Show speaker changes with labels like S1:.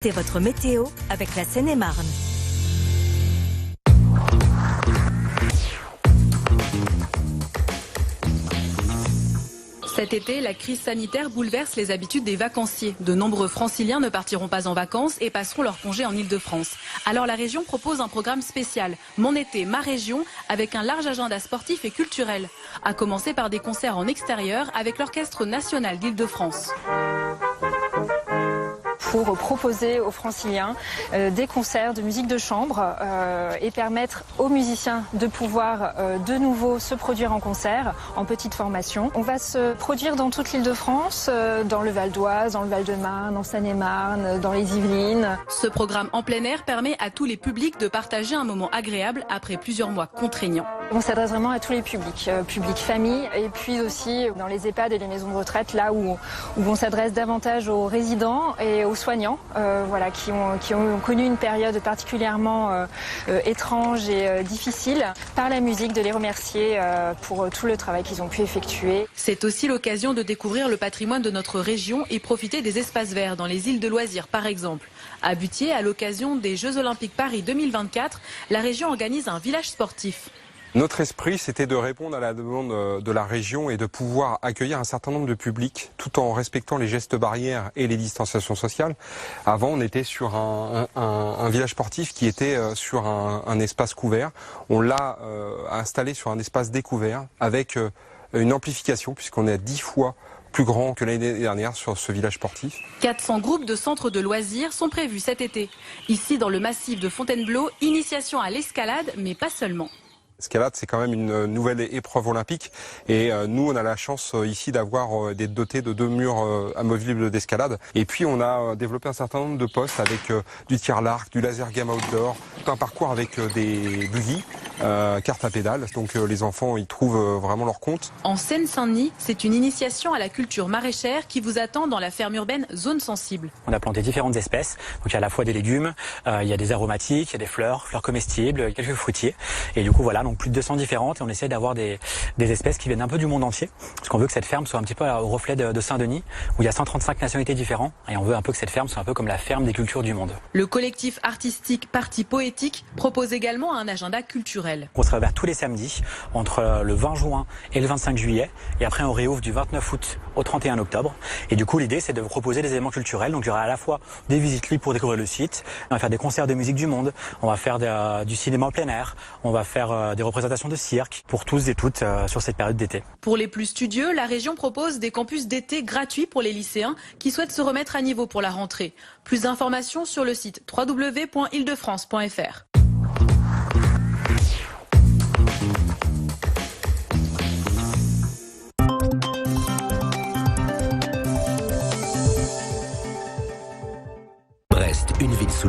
S1: C'est votre météo avec la Seine-et-Marne.
S2: Cet été, la crise sanitaire bouleverse les habitudes des vacanciers. De nombreux franciliens ne partiront pas en vacances et passeront leur congé en Ile-de-France. Alors la région propose un programme spécial, Mon été, ma région, avec un large agenda sportif et culturel. À commencer par des concerts en extérieur avec l'Orchestre national d'Île-de-France.
S3: Pour proposer aux franciliens des concerts de musique de chambre et permettre aux musiciens de pouvoir de nouveau se produire en concert, en petite formation. On va se produire dans toute l'Île-de-France, dans le Val d'Oise, dans le Val-de-Marne, en Seine-et-Marne, dans les Yvelines.
S2: Ce programme en plein air permet à tous les publics de partager un moment agréable après plusieurs mois contraignants.
S3: On s'adresse vraiment à tous les publics, public famille et puis aussi dans les EHPAD et les maisons de retraite, là où on s'adresse davantage aux résidents et aux soignants qui ont connu une période particulièrement étrange et difficile. Par la musique, de les remercier pour tout le travail qu'ils ont pu effectuer.
S2: C'est aussi l'occasion de découvrir le patrimoine de notre région et profiter des espaces verts dans les îles de loisirs par exemple. À Butier, à l'occasion des Jeux Olympiques Paris 2024, la région organise un village sportif.
S4: Notre esprit, c'était de répondre à la demande de la région et de pouvoir accueillir un certain nombre de publics tout en respectant les gestes barrières et les distanciations sociales. Avant, on était sur un village sportif qui était sur un espace couvert. On l'a installé sur un espace découvert avec une amplification puisqu'on est à 10 fois plus grand que l'année dernière sur ce village sportif.
S2: 400 groupes de centres de loisirs sont prévus cet été. Ici, dans le massif de Fontainebleau, initiation à l'escalade, mais pas seulement.
S4: L'escalade, c'est quand même une nouvelle épreuve olympique et nous, on a la chance ici d'avoir d'être dotés de 2 murs amovibles d'escalade. Et puis, on a développé un certain nombre de postes avec du tir à l'arc, du laser game outdoor, tout un parcours avec des buggy, carte à pédales. Donc, les enfants, ils trouvent vraiment leur compte.
S2: En Seine-Saint-Denis, c'est une initiation à la culture maraîchère qui vous attend dans la ferme urbaine Zone Sensible.
S5: On a planté différentes espèces. Donc, il y a à la fois des légumes, il y a des aromatiques, il y a des fleurs comestibles, quelques fruitiers. Et du coup, voilà. Donc plus de 200 différentes et on essaie d'avoir des espèces qui viennent un peu du monde entier parce qu'on veut que cette ferme soit un petit peu au reflet de Saint-Denis où il y a 135 nationalités différentes et on veut un peu que cette ferme soit un peu comme la ferme des cultures du monde.
S2: Le collectif artistique Parti Poétique propose également un agenda culturel.
S5: On sera ouvert tous les samedis entre le 20 juin et le 25 juillet et après on réouvre du 29 août au 31 octobre et du coup l'idée c'est de vous proposer des éléments culturels. Donc il y aura à la fois des visites libres pour découvrir le site, on va faire des concerts de musique du monde, on va faire du cinéma en plein air, on va faire des représentations de cirque pour tous et toutes sur cette période d'été.
S2: Pour les plus studieux, la région propose des campus d'été gratuits pour les lycéens qui souhaitent se remettre à niveau pour la rentrée. Plus d'informations sur le site www.ildefrance.fr.
S6: Brest, une ville sous